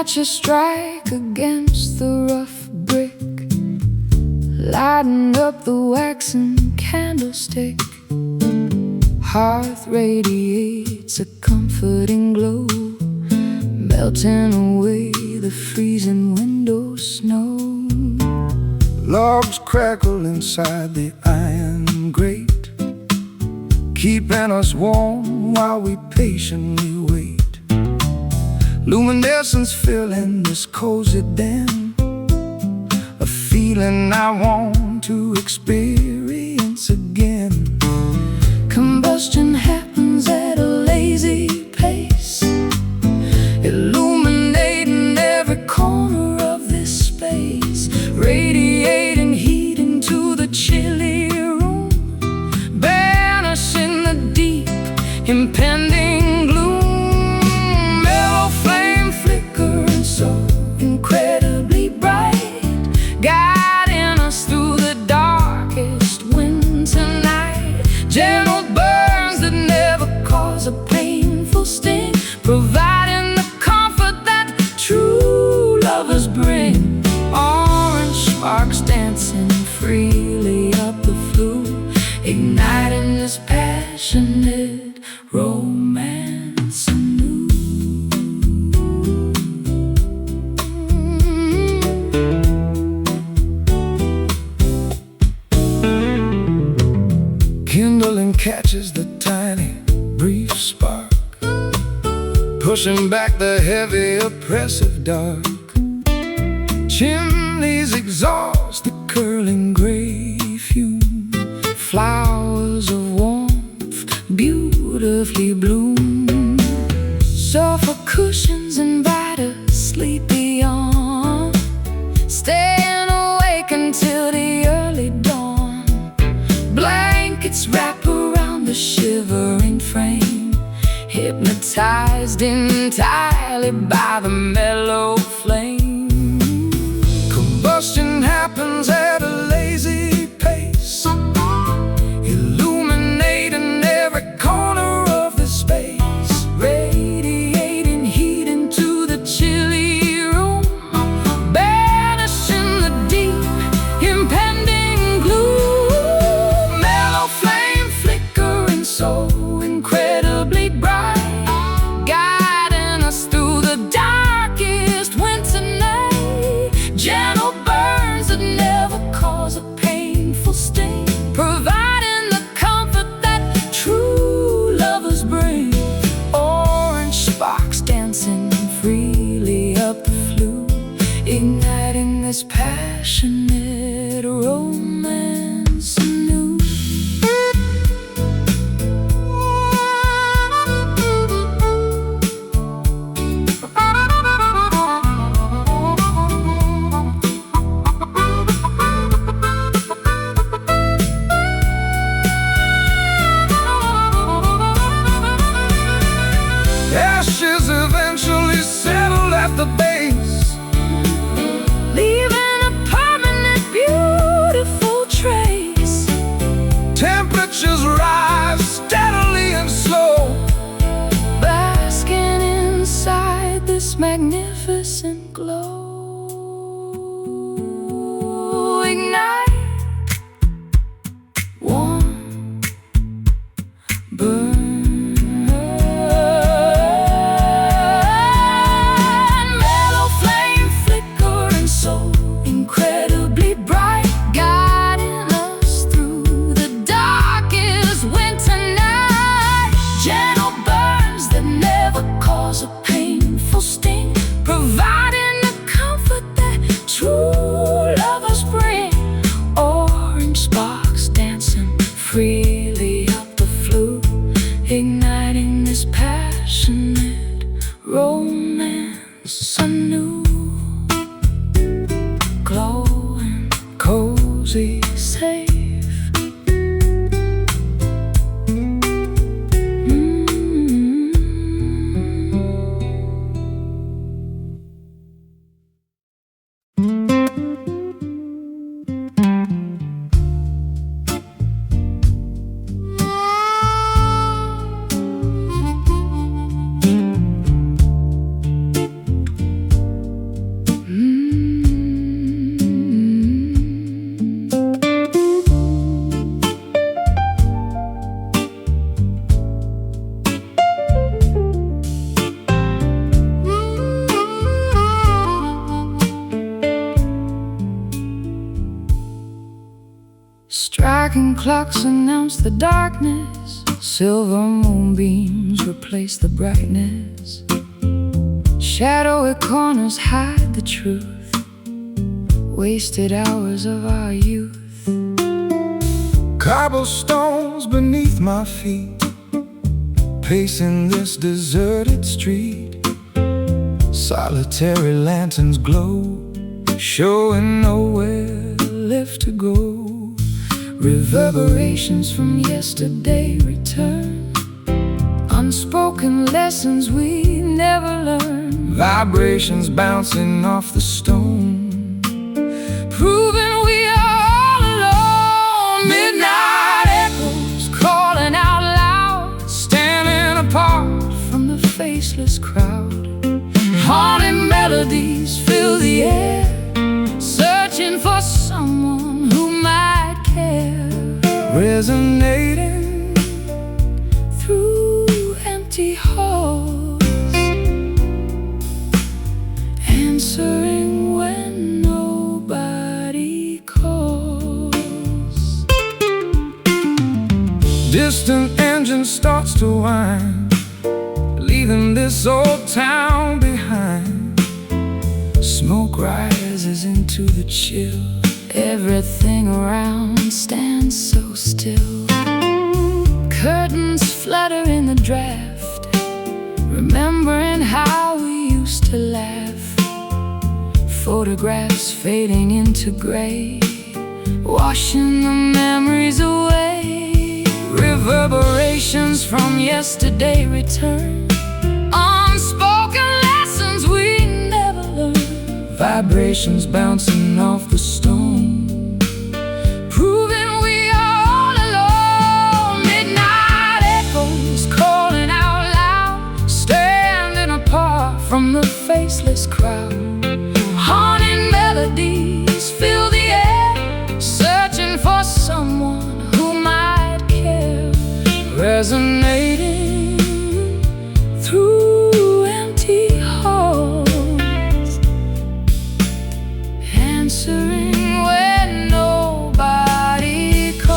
matches strike against the rough brick, lighting up the waxen candlestick. Hearth radiates a comforting glow, melting away the freezing window snow. Logs crackle inside the iron grate, keeping us warm while we patiently wait. Luminescence filling this cozy den, a feeling I want to experience again. Combustion happens at a lazy pace, illuminating every corner of this space, radiating heat into the chilly room, banishing the deep, impending gloom. Mellow flame flickering so incredibly bright, guiding us through the darkest winter night. Gentle burns that never cause a painful sting, providing the comfort that true lovers bring. Orange sparks dancing freely up the flue, igniting this passionate romance anew. Kindling catches the tiny, brief spark, pushing back the heavy, oppressive dark. Chimneys exhaust the curling gray fume, flowers of warmth beautifully bloom. Sofa cushions invite a sleepy yawn, staying awake until the early dawn. Blankets wrap around the shivering frame, hypnotized entirely by the mellow flame. Combustion happens at a lazy pace, illuminating every corner of the space, radiating heat into the chilly room, banishing the deep, impending gloom. Mellow flame flickering so incredibly bright, guiding us through the darkest winter night. Gentle burns that never cause a painful sting, providing the comfort that true lovers bring. Orange sparks dancing freely up the flue, igniting this passionate romance anew. Ashes eventually settle at the base, Leaving a permanent, beautiful trace. temperatures rise steadily and slow, Basking inside this magnificent glow. Ignite, warm, burn. Mellow flame flickering so incredibly bright, guiding us through the darkest winter night. Gentle burns that never cause a painful sting, providing the comfort that true lovers bring. Orange sparks dancing freely up the flue, igniting this passionate romance anew. Glowing, cozy, safe. Striking clocks announce the darkness. Silver moonbeams replace the brightness. Shadowy corners hide the truth. Wasted hours of our youth. Cobblestones beneath my feet, pacing this deserted street. Solitary lanterns glow, showing nowhere left to go. Reverberations from yesterday return, unspoken lessons we never learned. Vibrations bouncing off the stone, proving we are all alone. Midnight echoes calling out loud, standing apart from the faceless crowd. Haunting melodies fill the air, searching for someone who might care. Resonating through empty halls, answering when nobody calls. Distant engine starts to whine, leaving this old town behind. Smoke rises into the chill, everything around stands so still. Curtains flutter in the draft, remembering how we used to laugh. Photographs fading into gray, washing the memories away. Reverberations from yesterday return, unspoken lessons we never learned. Vibrations bouncing off the stone, proving we are all alone. Midnight echoes calling out loud, standing apart from the faceless crowd. Haunting melodies fill the air, searching for someone who might care. Resonating through empty halls, answering when nobody calls.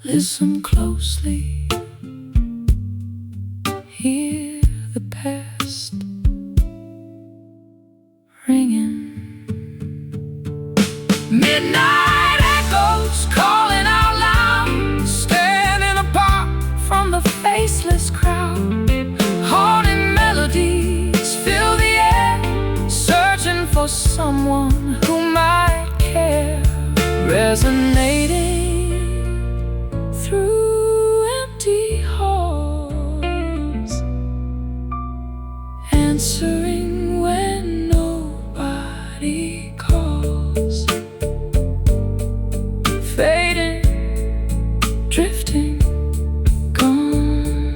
Listen closely, hear the past ringing. Midnight echoes calling out loud, standing apart from the faceless crowd. Haunting melodies fill the air, searching for someone who might care. Resonating through empty halls, answering when nobody calls. Fading, drifting, gone.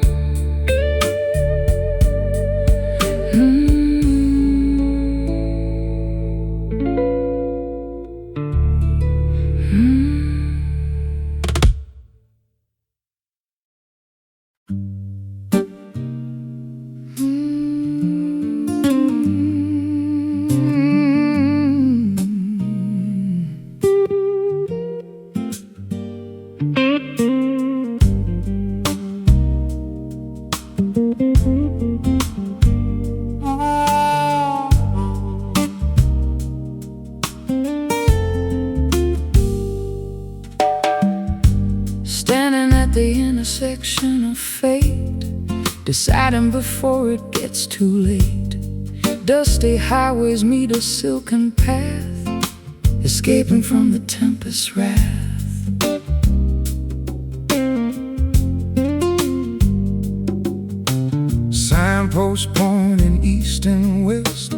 Standing at the intersection of fate, deciding before it gets too late. Dusty highways meet a silken path, escaping from the tempest's wrath. Signposts pointing east and west,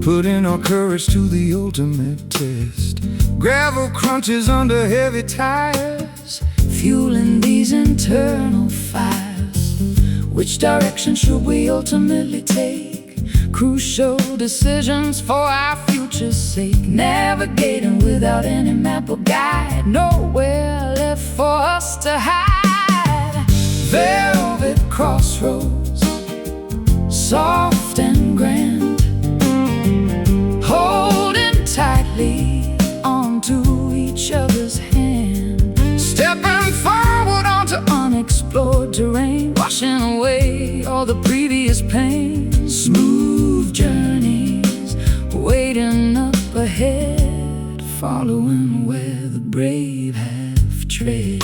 putting our courage to the ultimate test. Gravel crunches under heavy tires, fueling these internal fires. Which direction should we ultimately take? Crucial decisions for our future's sake. Navigating without any map or guide, nowhere left for us to hide. Velvet crossroads, soft and grand, holding tightly onto each other's hand. stepping forward onto Unexplored terrain, washing away all the previous pain. Smooth journeys waiting up ahead, following where the brave have tread.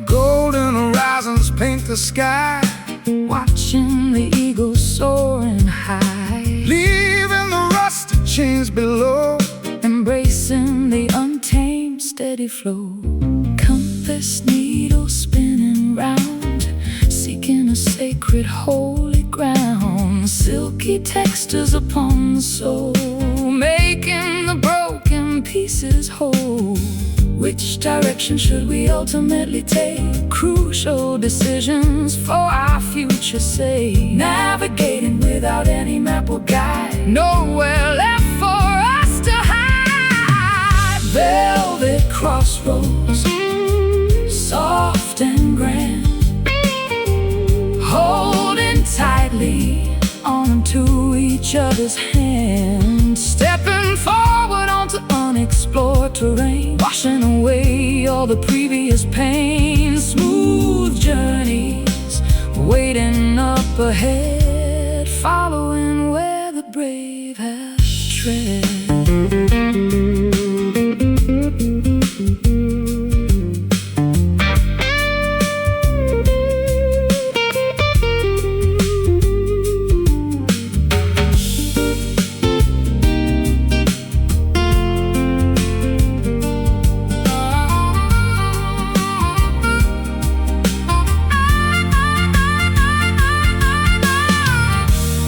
golden horizons paint the sky, Watching the eagle soaring high, leaving the rusted chains below. embracing the untamed steady flow. Compass needle spinning round, seeking a sacred holy ground. Silky textures upon the soul, making the broken pieces whole. Which direction should we ultimately take? Crucial decisions for our future's sake. Navigating without any map or guide, nowhere left for us to hide. Velvet crossroads, soft and grand, holding tightly onto each other's hands. Stepping forward onto unexplored terrain, washing away all the previous pain. Smooth journeys waiting up ahead, following where the brave have tread.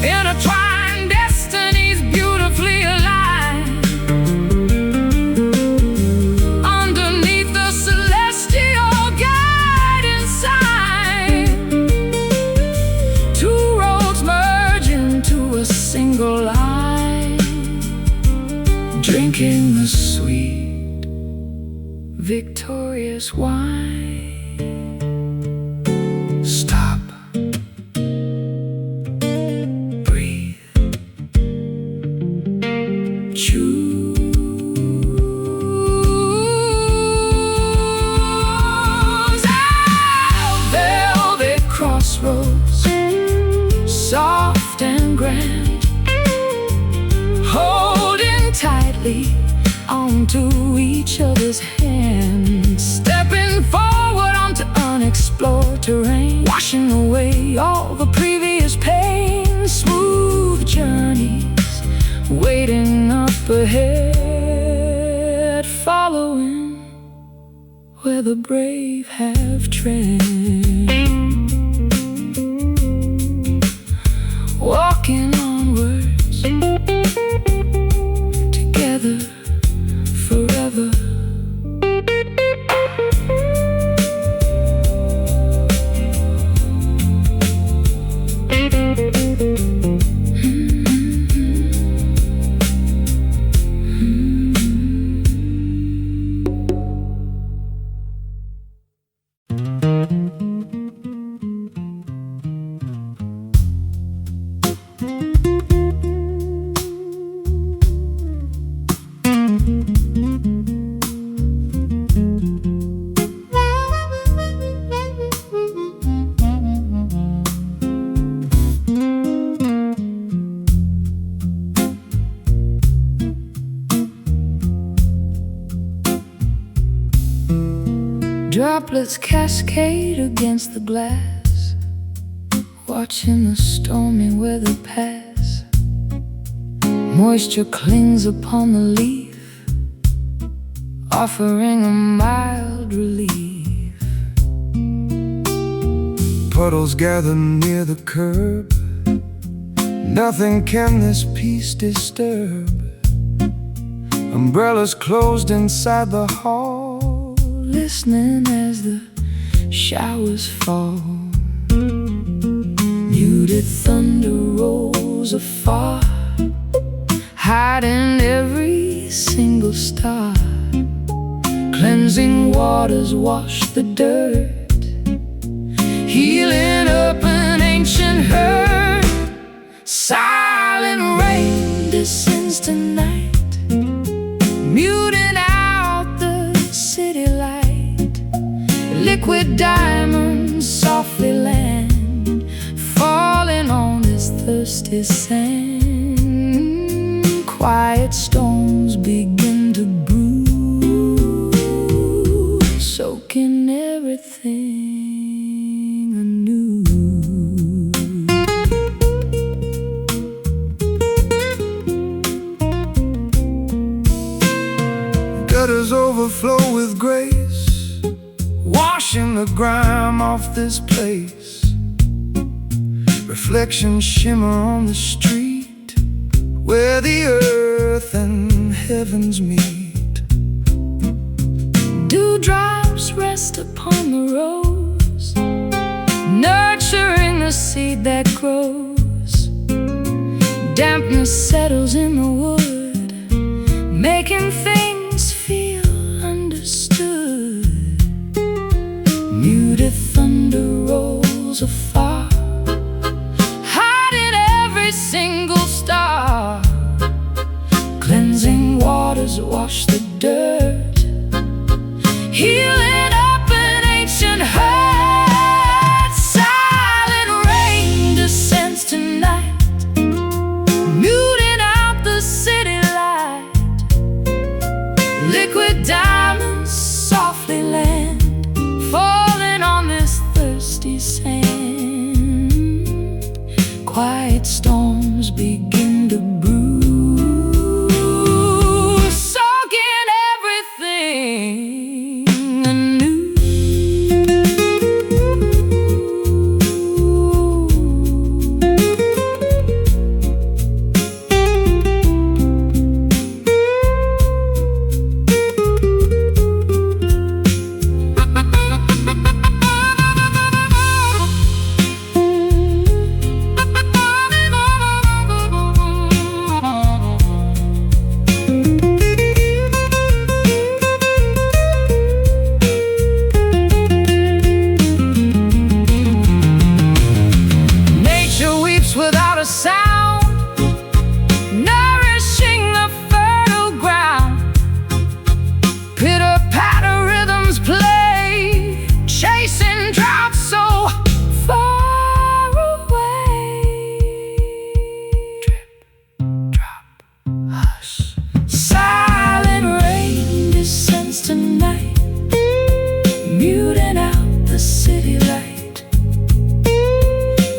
Intertwined destinies beautifully aligned, underneath the celestial guiding sign. Two roads merge into a single line, drinking the sweet, victorious wine. Stop, soft and grand, holding tightly onto each other's hands. Stepping forward onto unexplored terrain, washing away all the previous pain. Smooth journeys waiting up ahead, following where the brave have tread. Walking onwards, together forever. Droplets cascade against the glass, watching the stormy weather pass. Moisture clings upon the leaf, offering a mild relief. Puddles gather near the curb, nothing can this peace disturb. Umbrellas closed inside the hall, listening as the showers fall. Muted thunder rolls afar, hiding every single star. Cleansing waters wash the dirt, healing up an ancient hurt. Silent rain descends tonight, muting out the city light. Liquid diamonds softly land, falling on this thirsty sand. Quiet storms begin to brew, soaking everything anew. Gutters overflow with grace, washing the grime off this place. Reflections shimmer on the street, where the earth and heavens meet. Dewdrops rest upon the rose, nurturing the seed that grows. Dampness settles in the wood, making things feel understood. Muted thunder rolls afar, hiding every single star. Cleansing waters wash the dirt, healing up an ancient hurt. Silent rain descends tonight, muting out the city light. Liquid diamonds softly land, falling on this thirsty sand. Quiet storms begin to brew, soaking everything anew. Nature weeps without a sound, nourishing the fertile ground. Pitter-patter rhythms play, chasing droughts so far away. Drip, drop, hush. Silent rain descends tonight, muting out the city light.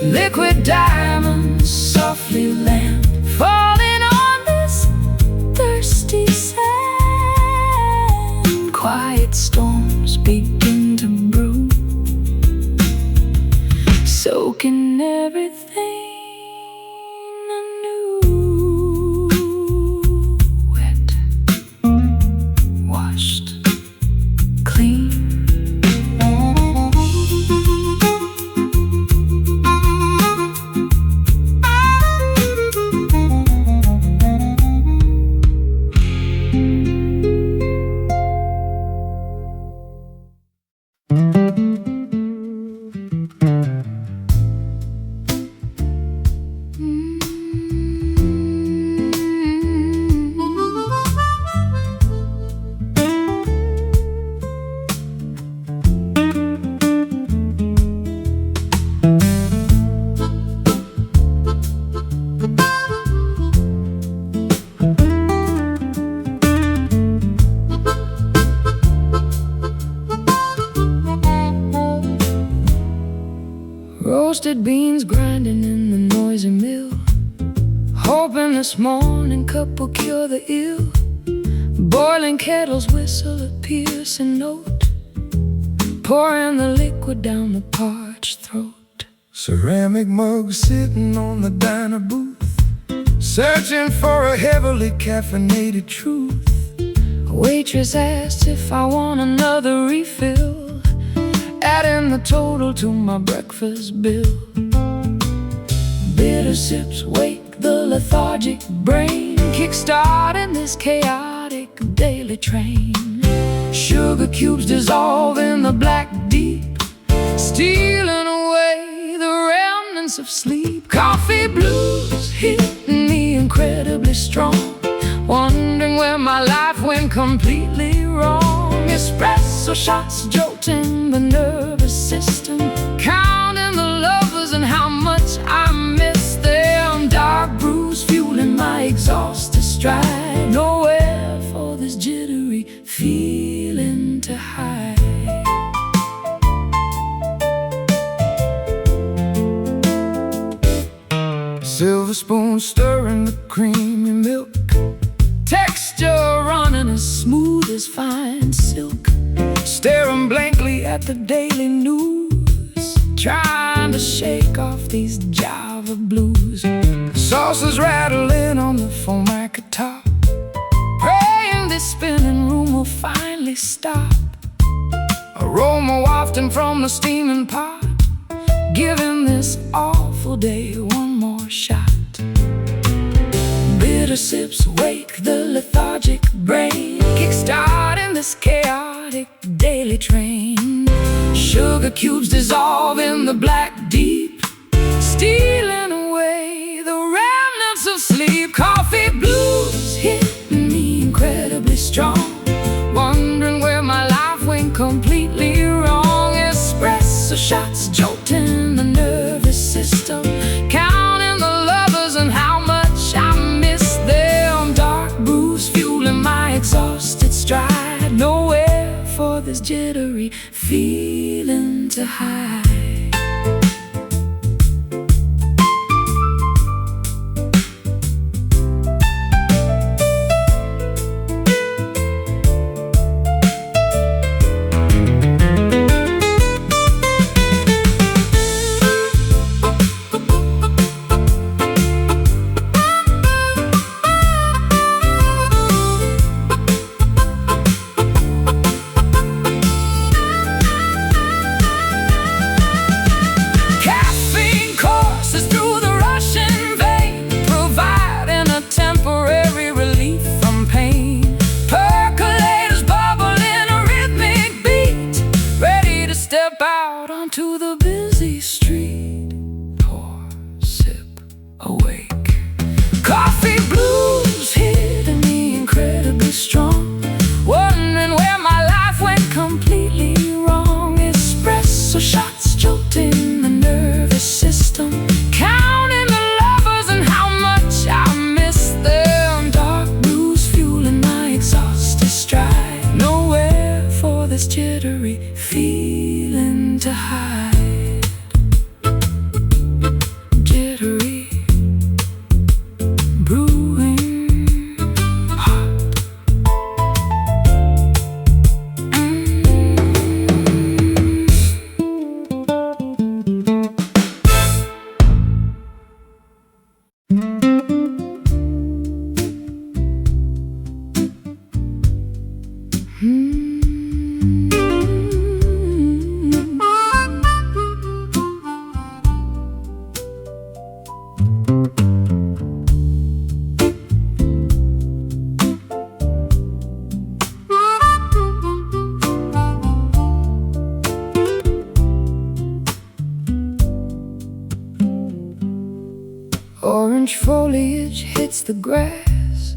Liquid diamonds softly land, falling on this thirsty sand. Quiet storms begin to brew, soaking everything anew. Wet, washed, clean. roasted beans grinding in the noisy mill, hoping this morning cup will cure the ill. Boiling kettles whistle a piercing note, pouring the liquid down the parched throat. Ceramic mugs sitting on the diner booth, searching for a heavily caffeinated truth. A waitress asks if I want another refill, adding the total to my breakfast bill. Bitter sips wake the lethargic brain, kickstarting this chaotic daily train. Sugar cubes dissolve in the black deep, stealing away the remnants of sleep. Coffee blues hitting me incredibly strong, wondering where my life went completely wrong. Espresso shots jolting the nervous system, counting the lovers and how much I miss them. Dark brews fueling my exhausted stride, nowhere for this jittery feeling to hide. Silver spoon stirring the creamy milk, Texture running as smooth as fine silk. staring blankly At the daily news, trying to shake off these Java blues. saucers rattling on the formica top, Praying this spinning room will finally stop. aroma wafting from the steaming pot, Giving this awful day one more shot. Bitter sips wake the lethargic brain, kickstarting this chaotic daily train. Sugar cubes dissolve in the black deep, stealing away the remnants of sleep. Coffee blues hitting me incredibly strong, wondering where my life went completely wrong. Espresso shots jolting the nervous system, counting the lovers and how much I miss them. Dark brews fueling my exhausted stride, nowhere for this jittery feeling to hide. To the busy street, pour, sip, awake. Coffee blues hitting me incredibly strong, wondering where my life went completely wrong. Espresso shots jolting the nervous system, counting the lovers and how much I miss them. Dark blues fueling my exhausted stride, nowhere for this jittery feeling to hide. Jittery, brewing hot. Orange foliage hits the grass,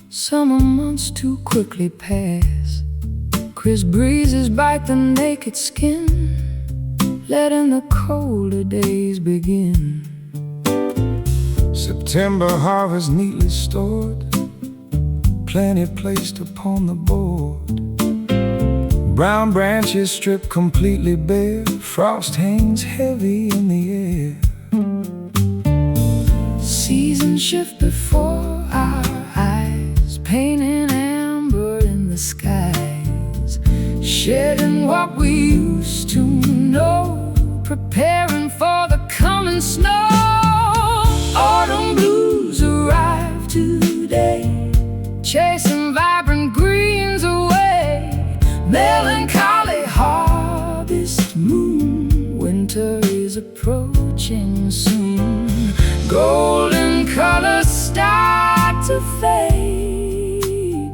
summer months too quickly pass. Crisp breezes bite the naked skin, letting the colder days begin. September harvest neatly stored, plenty placed upon the board. Brown branches strip completely bare, frost hangs heavy in the air. Seasons shift before our eyes, painting amber in the skies, shedding what we used to know, preparing for the coming snow. Autumn blues arrive today, chasing vibrant greens away. Melancholy harvest moon, winter is approaching soon. Golden colors start to fade,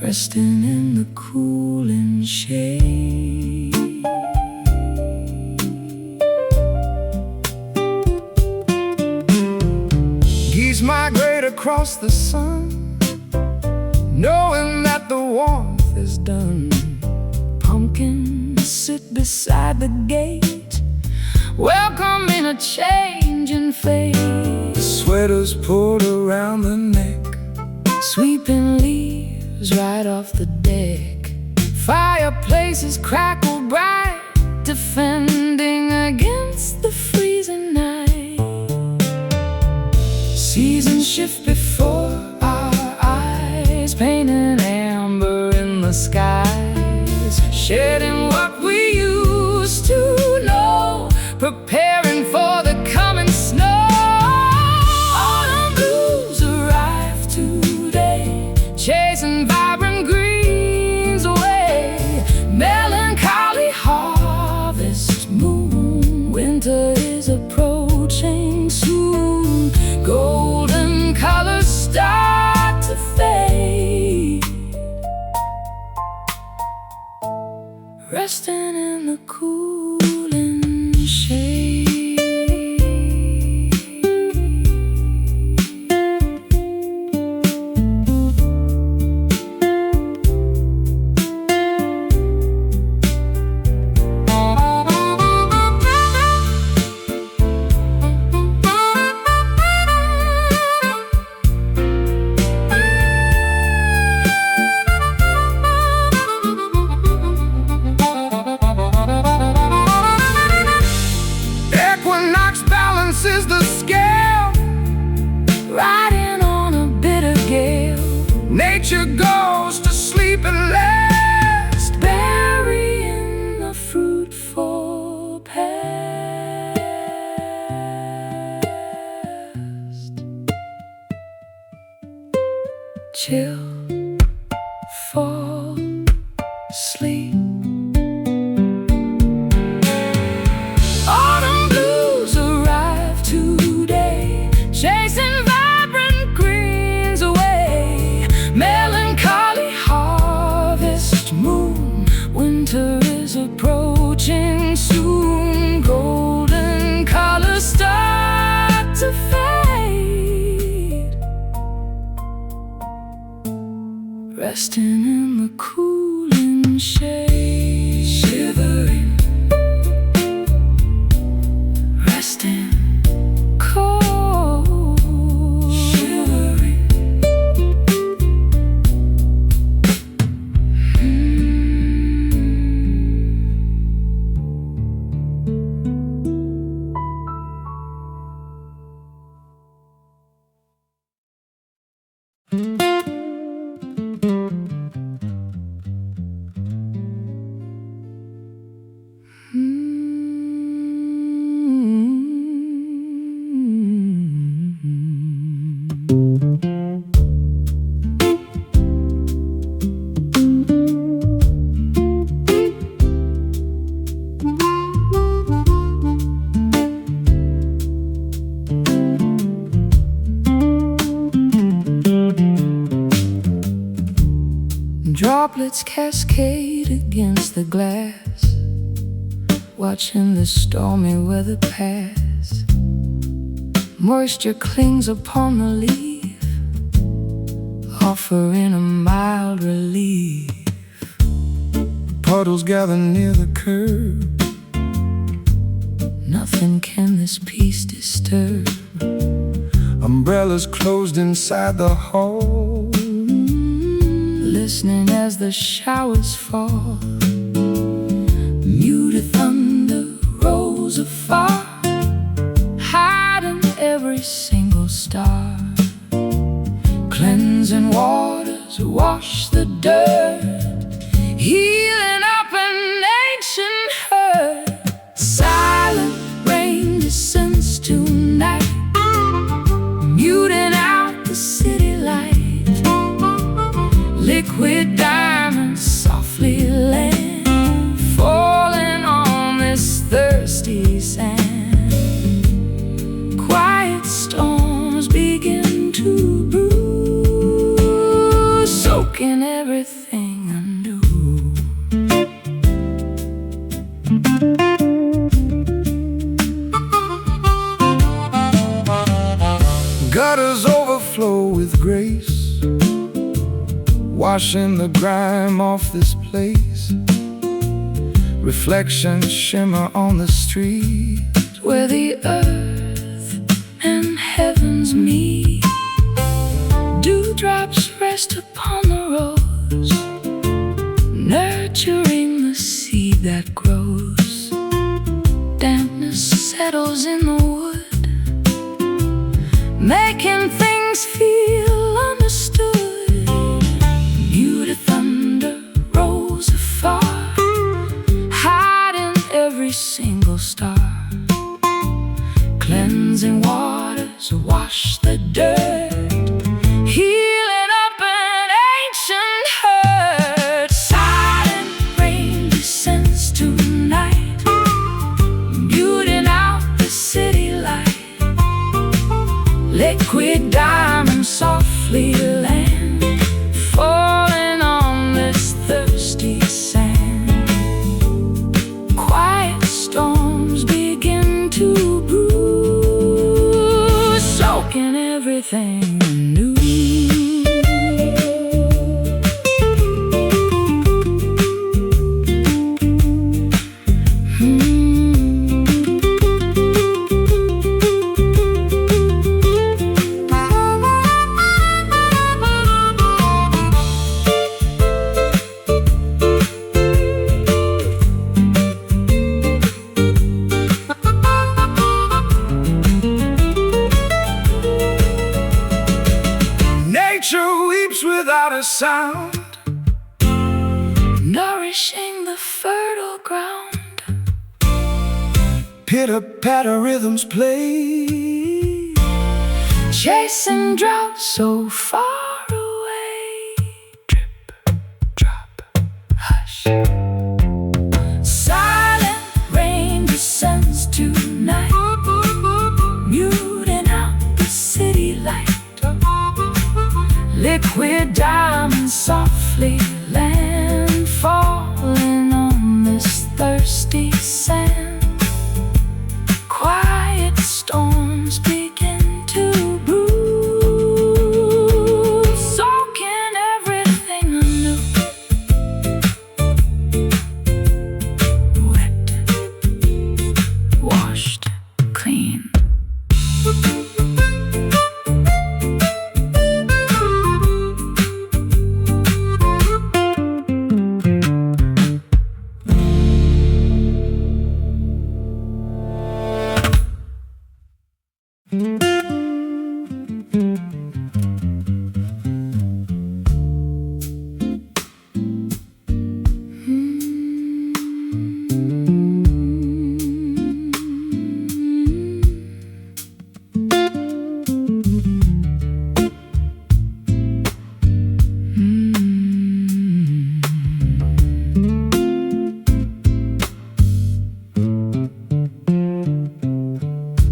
resting in the cooling shade. Geese migrate across the sun, knowing that the warmth is done. Pumpkins sit beside the gate, welcoming a change in fate. Sweaters pulled around the neck, Sweeping leaves right off the deck. Fireplaces crackle bright, defending against the freezing night. Seasons shift before our eyes, painting amber in the skies, shedding what we used to know, preparing for the coming snow. Autumn blues arrive today, chasing vibrant greens away. Melancholy harvest moon, winter is approaching soon. Golden colors start to fade, resting in the cooling shade. Equinox balances the scale, Riding on a bitter gale, nature goes to sleep at last. burying the fruitful past. Chill, fall asleep. Autumn blues arrive today, chasing vibrant greens away. Melancholy harvest moon, winter is approaching soon. Golden colors start to fade, resting in the cooling shade. Shivering, resting, cold. Shivering. Droplets cascade against the glass, watching the stormy weather pass. Moisture clings upon the leaf, offering a mild relief. Puddles gather near the curb, Nothing can this peace disturb. umbrellas closed inside the hall. listening as the showers fall. Muted thunder rolls afar, hiding every single star. Cleansing waters wash the dirt, healing up an ancient hurt. Silent rain descends tonight, muting out the city light. Liquid diamonds softly land, falling on this thirsty sand. Quiet storms begin to brew, soaking everything anew. Gutters overflow with grace, washing the grime off this place. Reflections shimmer on the street, Where the earth and heavens meet. Dewdrops rest upon the rose, nurturing the seed that grows. Dampness settles in the wood, making things feel understood. Muted thunder rolls afar, hiding every single star. Cleansing waters wash the dirt, healing up an ancient hurt. Silent rain descends tonight, muting out the city light. Liquid diamonds softly land, falling on this thirsty sand. Quiet storms begin to brew, soaking everything anew. nature weeps without a sound, nourishing the fertile ground. pitter-patter rhythms play, Chasing drought so far away. Drip, drop, hush. Silent rain descends tonight, muting out the city light. Liquid diamonds softly land, falling on this thirsty sand. Quiet storms begin to brew, soaking everything anew. Wet, washed, clean.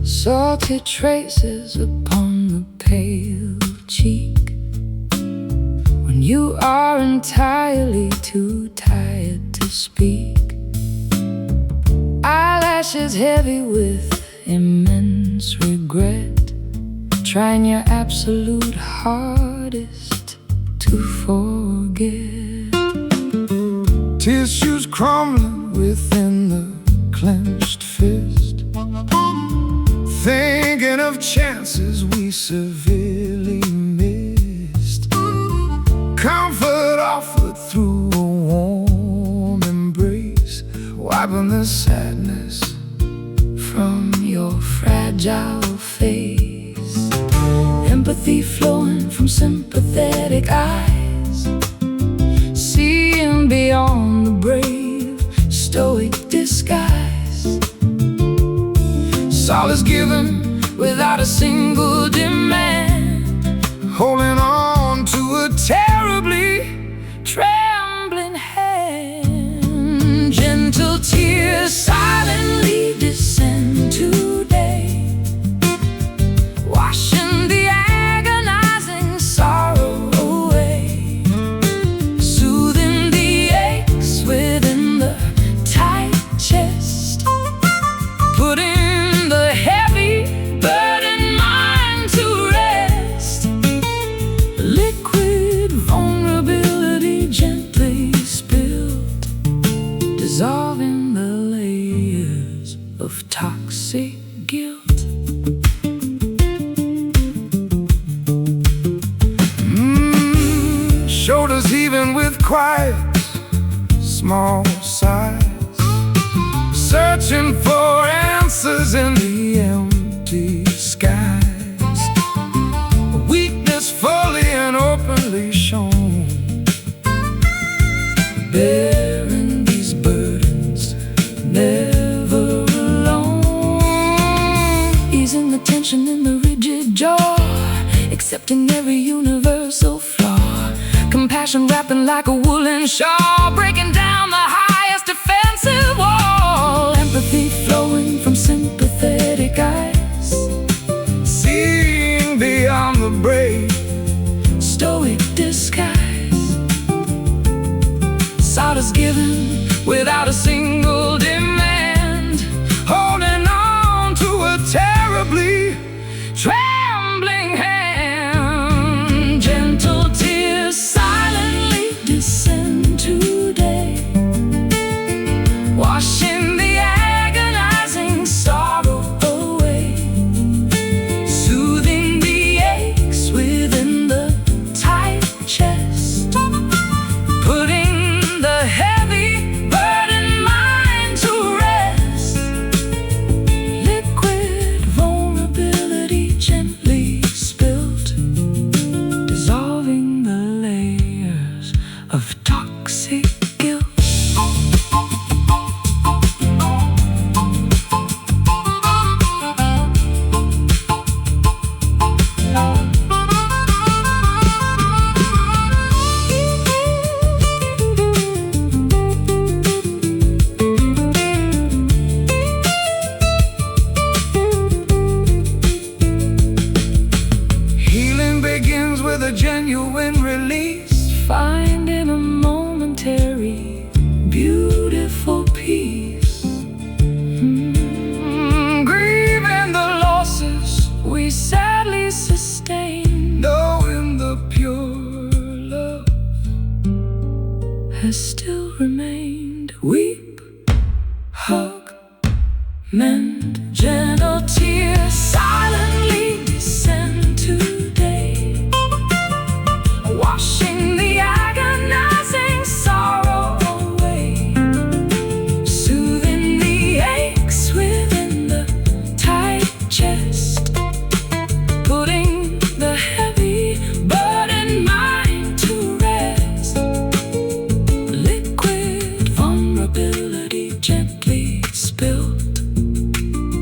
Salted traces upon the pale cheek, when you are entirely too tired to speak. Eyelashes heavy with immense regret, trying your absolute hardest to forget. tissues crumbling within the clenched fist, thinking of chances we severely missed. Comfort off through a warm embrace, wiping the sadness from your fragile face. Empathy flowing from sympathetic eyes, seeing beyond the brave, stoic disguise. Solace given without a single demand, holding on to a terribly trembling hand. Gentle tears silently descend today, washing the agonizing sorrow away, soothing the aches within the tight chest, putting the heavy burdened mind to rest. Liquid vulnerability gently spilled, dissolving the layers of toxic guilt. Shoulders heaving with quiet, small sighs, searching for answers in the empty skies. Weakness fully and openly shown, bearing these burdens, never alone. Easing the tension in the rigid jaw, accepting every universal flaw. Compassion wrapping like a woolen shawl, breaking down the highest defensive wall. Empathy flowing from sympathetic eyes, seeing beyond the brave, stoic disguise. Solace given without a single demand, holding on to a terribly trembling hand. Gentle tears silently descend today, washing the agonizing sorrow away, soothing the aches within the tight chest, putting the heavy burdened mind to rest. Liquid vulnerability gently spilled, dissolving the layers of toxic guilt. Healing begins with a genuine release, finding a momentary, beautiful peace. Grieving the losses we sadly sustain, knowing the pure love has still remained. Weep, hug, mend. Gentle tears silently descend today, washing the agonizing sorrow away, soothing the aches within the tight chest, putting the heavy burdened mind to rest. Liquid vulnerability gently spilled,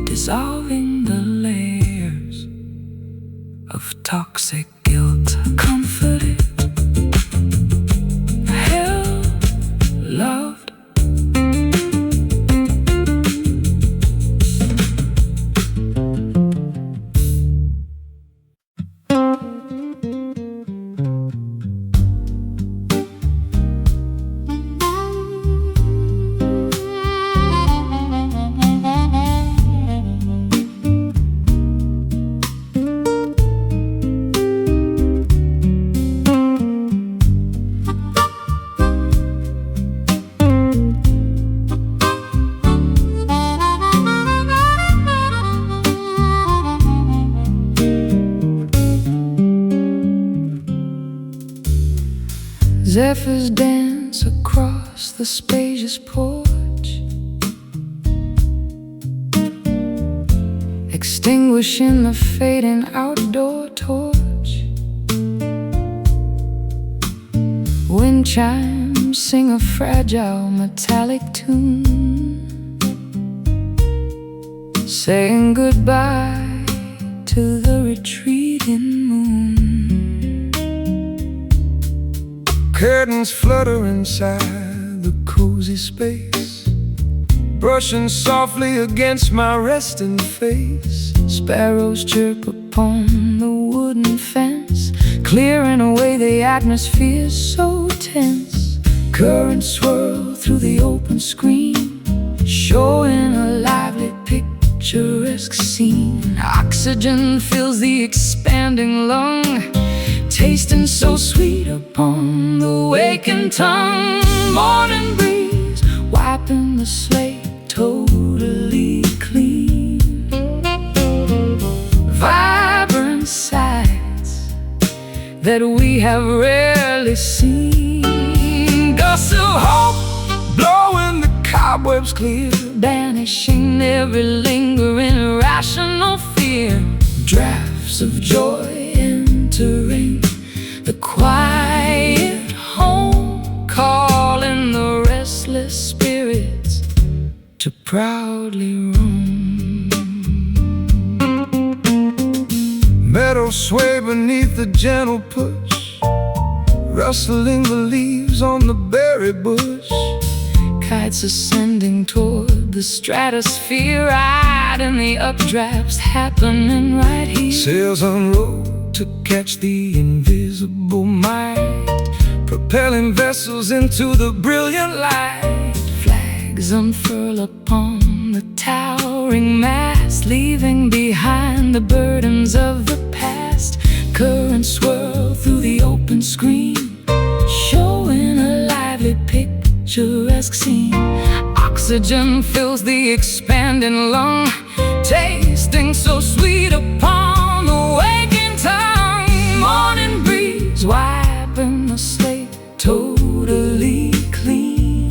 dissolving the layers of toxic guilt. Comforted, held, loved. Zephyrs dance dance across the spacious porch, extinguishing the fading outdoor torch. Wind chimes sing a fragile metallic tune, saying goodbye to the retreating moon. Curtains flutter inside the cozy space, brushing softly against my resting face. Sparrows chirp upon the wooden fence, clearing away the atmosphere so tense. Currents swirl through the open screen, showing a lively picturesque scene. Oxygen fills the expanding lung, tasting so sweet upon the waking tongue. Morning breeze wiping the slate totally clean. Vibrant sights that we have rarely seen. Gusts of hope blowing the cobwebs clear, banishing every lingering irrational fear. Drafts of joy entering the quiet home, calling the restless spirits to proudly roam. Meadows sway beneath the gentle push, rustling the leaves on the berry bush. Kites ascending toward the stratosphere, riding the updrafts happening right here. Sails unroll to catch the invisible might, propelling vessels into the brilliant light. Flags unfurl upon the towering mast, leaving behind the burdens of the past. Currents swirl through the open screen, showing a lively picturesque scene. Oxygen fills the expanding lung, tasting so sweet upon the waking tongue. Morning breeze wiping the slate totally clean.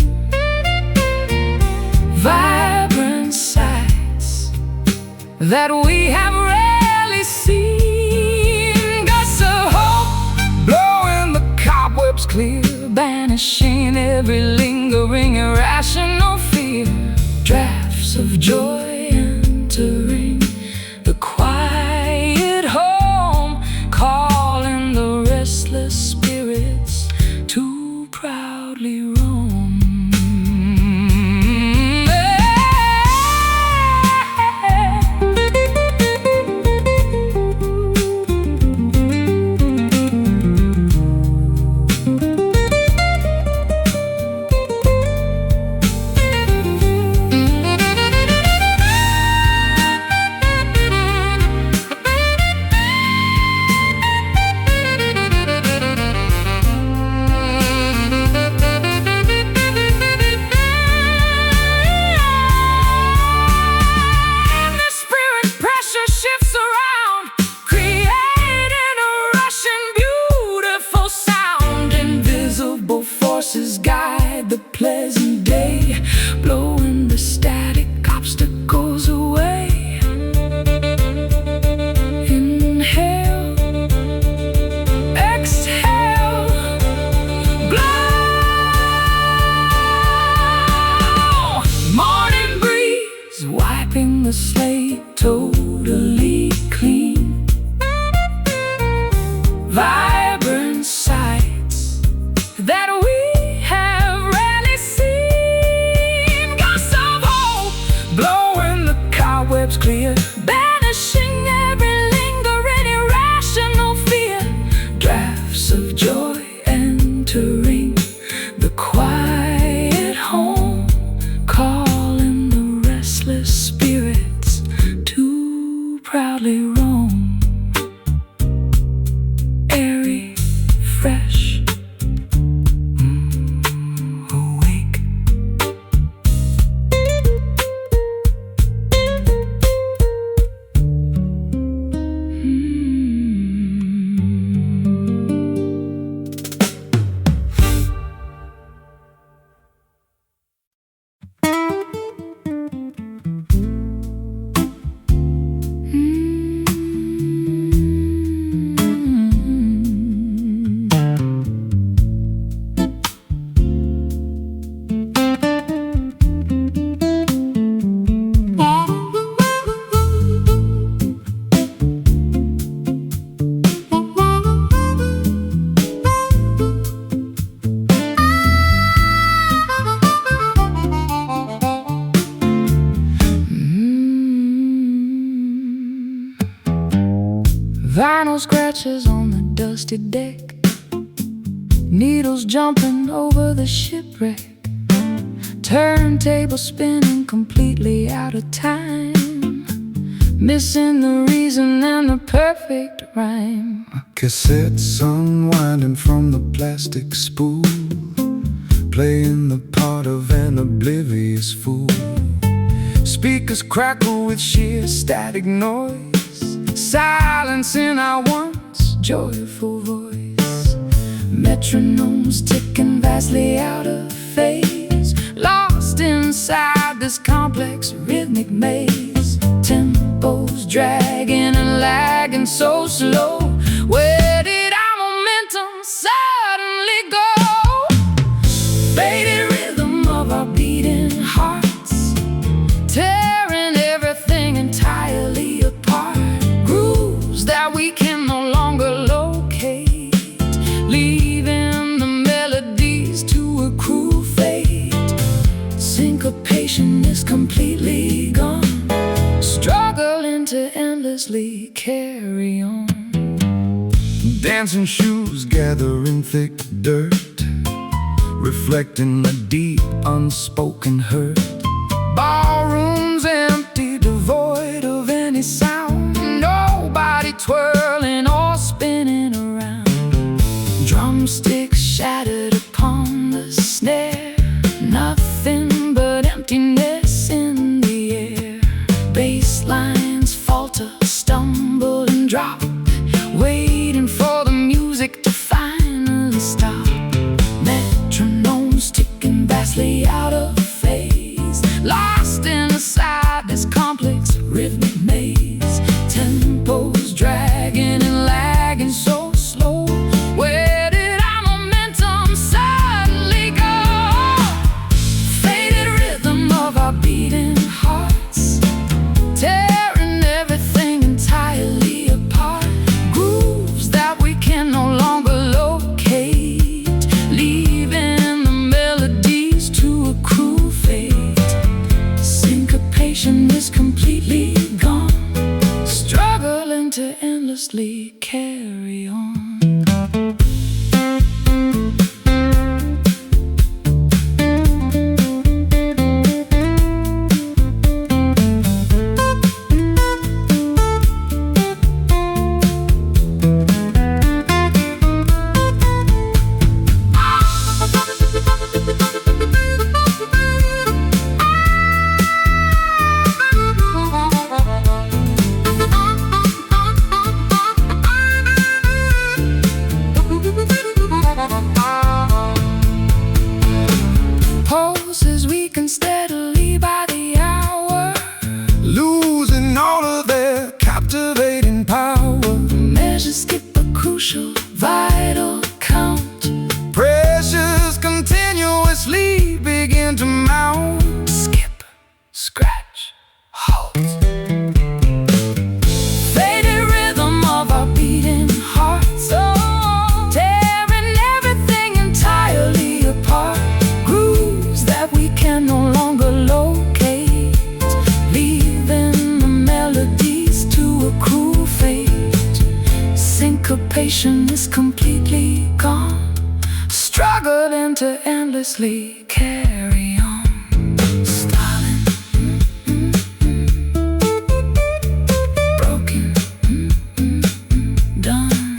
Vibrant sights that we have rarely seen. Gusts of hope Blowing the cobwebs clear, banishing every lingering irrational fear. Drafts of joy entering the quiet home, calling the restless spirits to proudly roam. Guide the pleasant day, blowing the static obstacles away. Inhale, exhale, blow. Morning breeze wiping the slate totally clean. Vibrant sights that we have rarely seen. Final scratches on the dusty deck, needles jumping over the shipwreck, turntable spinning completely out of time, missing the reason and the perfect rhyme. Cassettes unwinding from the plastic spool, playing the part of an oblivious fool. Speakers crackle with sheer static noise, silencing our once joyful voice. Metronomes ticking vastly out of phase, lost inside this complex rhythmic maze. Tempos dragging and lagging so slow. Where did our momentum suddenly go? Faded rhythm of our beating hearts, tearing everything entirely apart. Grooves that we can no longer locate, leaving the melodies to accrue fate. Syncopation is completely gone, struggling to endlessly carry on. Dancing shoes gathering thick dirt, reflecting the deep unspoken hurt. Ballrooms empty, devoid of any sound, nobody twirling or spinning around. Drumsticks shattered upon the snare, nothing but emptiness in the air. Bass lines falter, stumble and drop, waiting for the music to finally stop. Metronomes ticking vastly out of phase, lost inside this complex rhythmic maze. Tempos dragging and lagging so slow. Where did our momentum suddenly go? Faded rhythm of our beating hearts, tearing everything entirely apart. Grooves that we can no longer locate, leaving the melodies to accrue fate. Syncopation is completely gone, struggling to endlessly carry on. Pulses weaken steadily by the hour, losing all of their captivating power. Measures skip a crucial, vital count. Pressures continuously begin to mount. Skip, scratch, halt. Faded rhythm of our beating hearts, tearing everything entirely apart. Grooves that we can no longer locate, leaving the melodies to accrue fate. Syncopation is completely gone, struggling to endlessly carry on. Stalling, broken, done.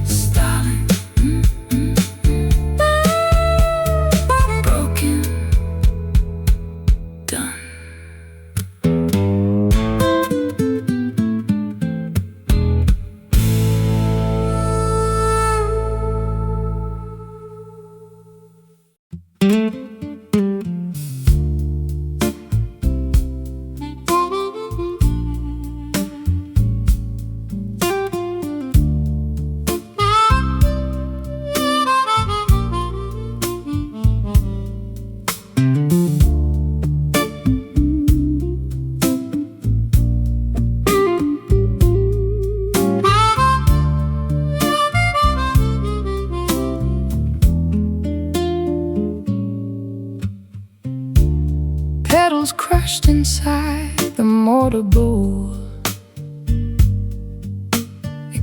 Stalling, broken, done. Petals crushed inside the mortar bowl,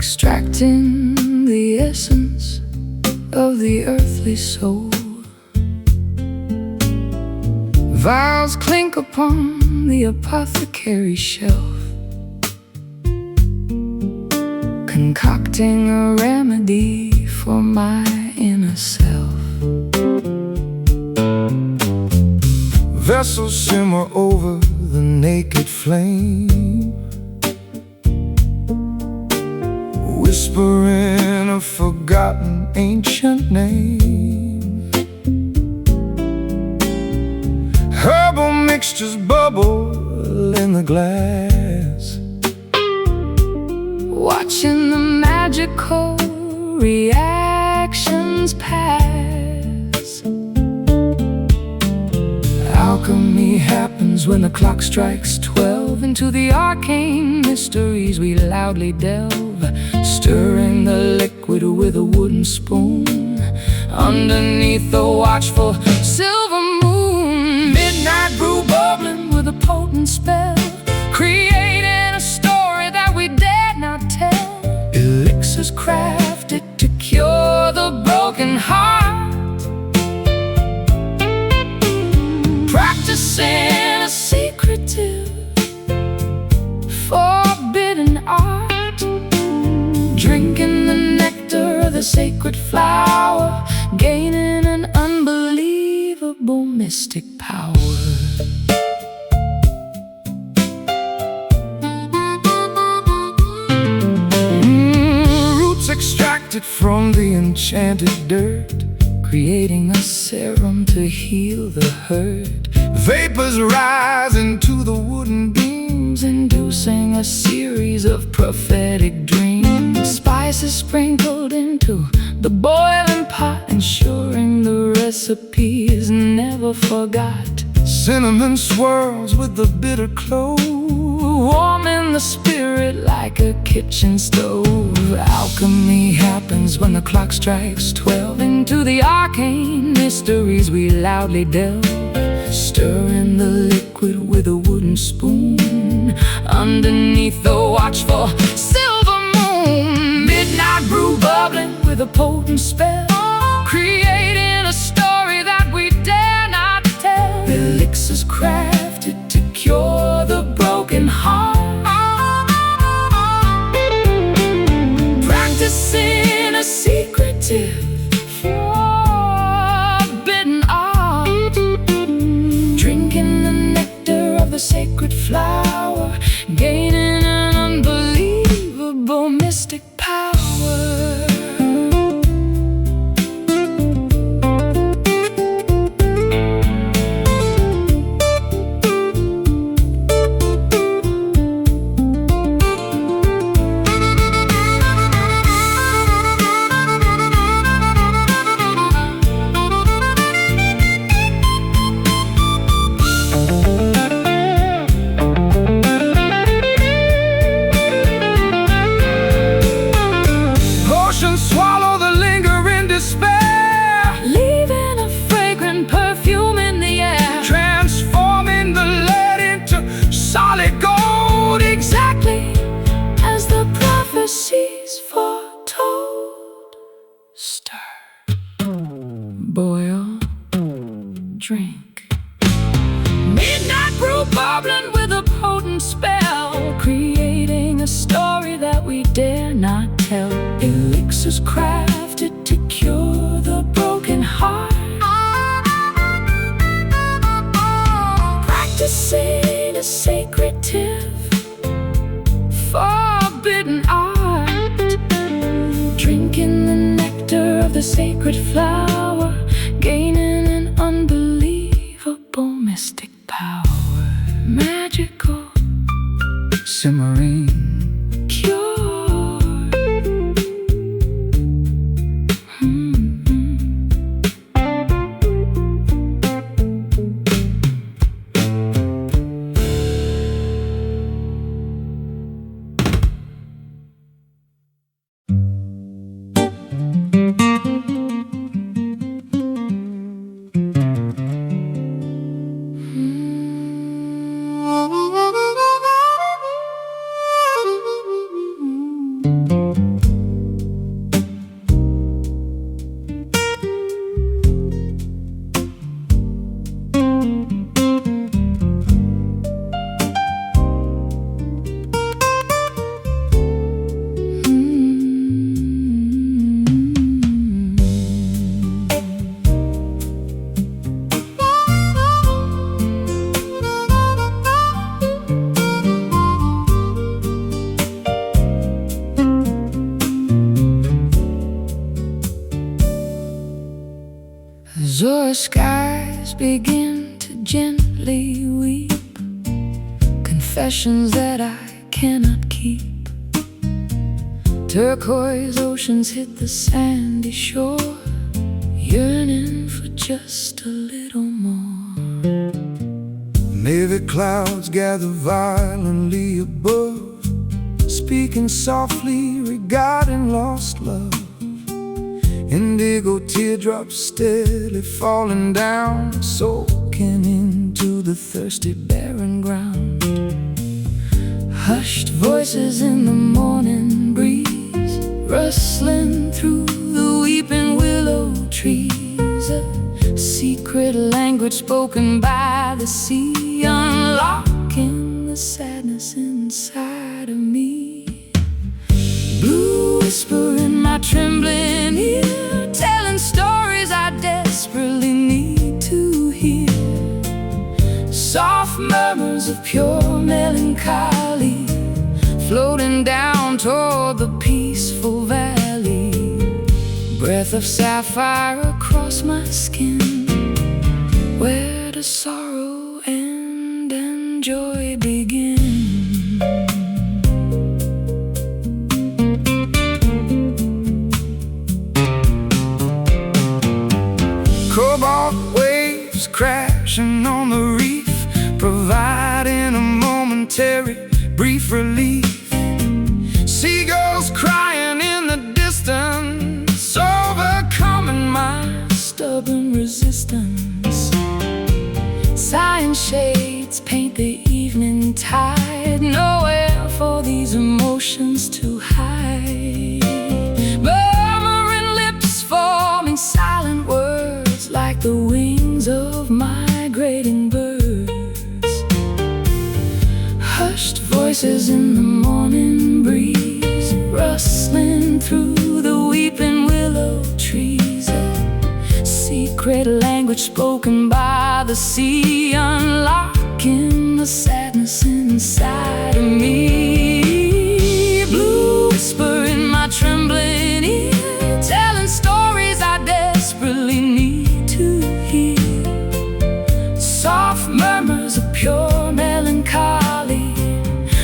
extracting the essence of the earthly soul. Vials clink upon the apothecary shelf, concocting a remedy for my inner self. Vessels simmer over the naked flame, whispering a forgotten ancient name. Herbal mixtures bubble in the glass, watching the magical reactions pass. Alchemy happens when the clock strikes 12. Into the arcane mysteries we loudly delve, stirring the liquid with a wooden spoon underneath the watchful silver moon. Midnight brew Bubbling with a potent spell, creating a story that we dare not tell. elixirs Crafted to cure the broken heart, practicing a secretive, forbidden art, drinking the nectar of the sacred flower, gaining an unbelievable mystic power. Roots extracted from the enchanted dirt, Creating a serum to heal the hurt, vapors rise into the wooden beams, inducing a series of prophetic dreams. Spices sprinkled into the boiling pot, ensuring the recipe is never forgot. cinnamon swirls with the bitter clove, Warming the spirit like a kitchen stove. Alchemy happens when the clock strikes 12. Into the arcane mysteries we loudly delve, stirring the liquid with a wooden spoon underneath the watchful silver moon. midnight brew Bubbling with a potent spell, creating a story that we dare not tell. elixirs Crafted to cure the broken heart, practicing a secretive, forbidden art, drinking the nectar of the sacred flower, gaining an unbelievable mystic power. swallow the lingering despair, leaving a fragrant perfume in the air, transforming the lead into solid gold, exactly as the prophecies foretold. Stir, boil, drink. Midnight brew bubbling with a potent spell, creating a story that we dare not tell. Elixirs crafted to cure the broken heart, practicing a secretive, forbidden art, drinking the nectar of the sacred flower, gaining an unbelievable mystic power. Magical, simmering, cure. Azure skies begin to gently weep, confessions that I cannot keep. Turquoise oceans hit the sandy shore, yearning for just a little more. Navy clouds gather violently above, speaking softly regarding lost love. Indigo teardrops steadily falling down, soaking into the thirsty barren ground. Hushed voices in the morning breeze, rustling through the weeping willow trees. A secret language spoken by the sea, unlocking the sadness inside of me. Blue whisper in my trembling ear, telling stories I desperately need to hear. Soft murmurs of pure melancholy, floating down toward the peaceful valley. Breath of sapphire across my skin, where does sorrow end and joy begin? Cobalt waves crashing on the reef, providing a momentary, brief relief. Seagulls crying in the distance, overcoming my stubborn resistance. Sighing shades paint the evening tide, nowhere for these emotions to hide. Murmuring lips forming silent words, like the wings of migrating birds. Hushed voices in the morning breeze, rustling through the weeping willow trees. A secret language spoken by the sea, unlocking the sadness inside of me. Blue whisper in my trembling ear, telling stories I desperately need to hear. Soft murmurs of pure melancholy,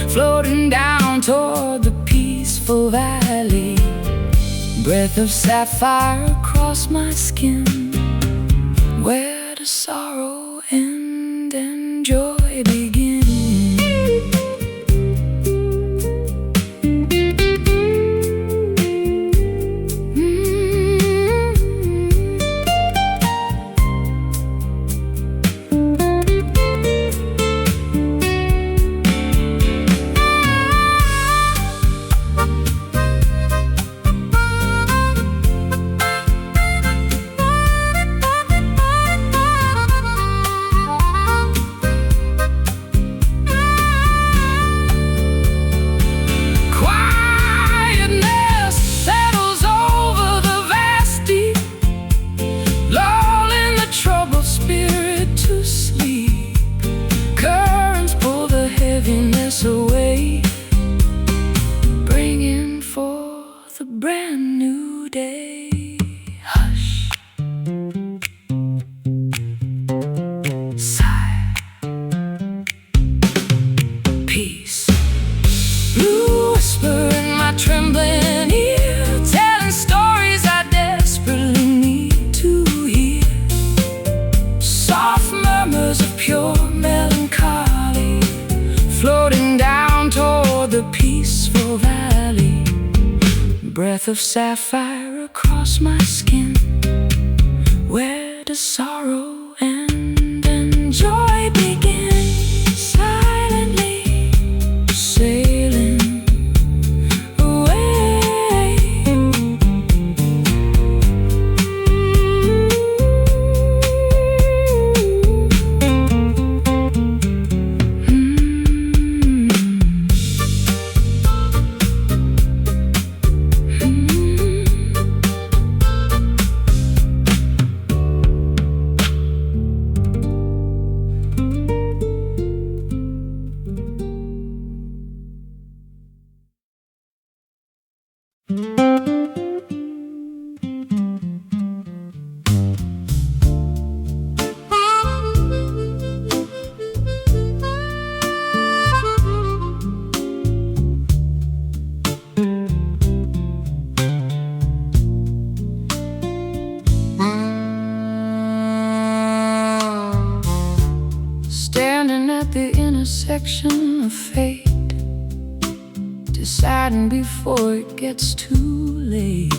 floating down toward the peaceful valley. Breath of sapphire across my skin, where does sorrow end and joy begin? Away, bringing forth a brand new day. Hush, sigh, peace. Blue whisper in my trembling ear, telling stories I desperately need to hear. Soft murmurs of pure melancholy, floating down toward the peaceful valley. Breath of sapphire across my skin, where does sorrow end and joy begin? Silently sailing away. intersection of fate, deciding before it gets too late.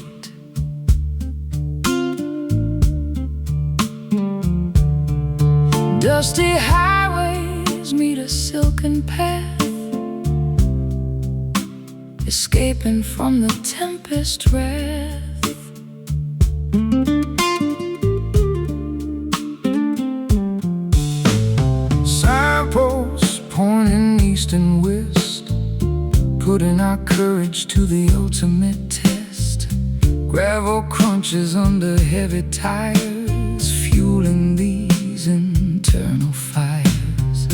Dusty highways meet a silken path, escaping from the tempest wrath. Signposts pointing east and west, putting our courage to the ultimate test. Gravel crunches under heavy tires, fueling these internal fires.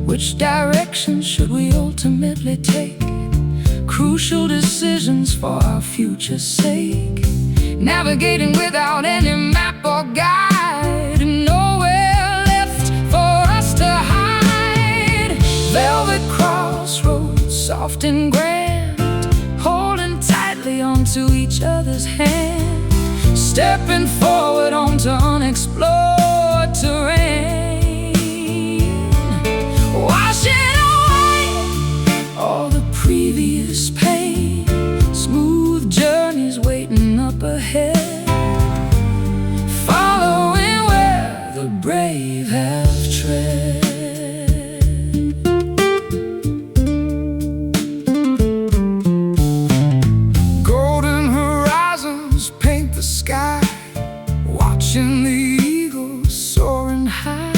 Which direction should we ultimately take? Crucial decisions for our future's sake. Navigating without any map or guide, nowhere left for us to hide. Velvet crossroads, soft and grand, holding tightly onto each other's hand, stepping forward onto unexplored terrain, washing away all the previous pain. Smooth journeys waiting up ahead, following where the brave have tread. Golden horizons paint the sky, watching the eagles soaring high,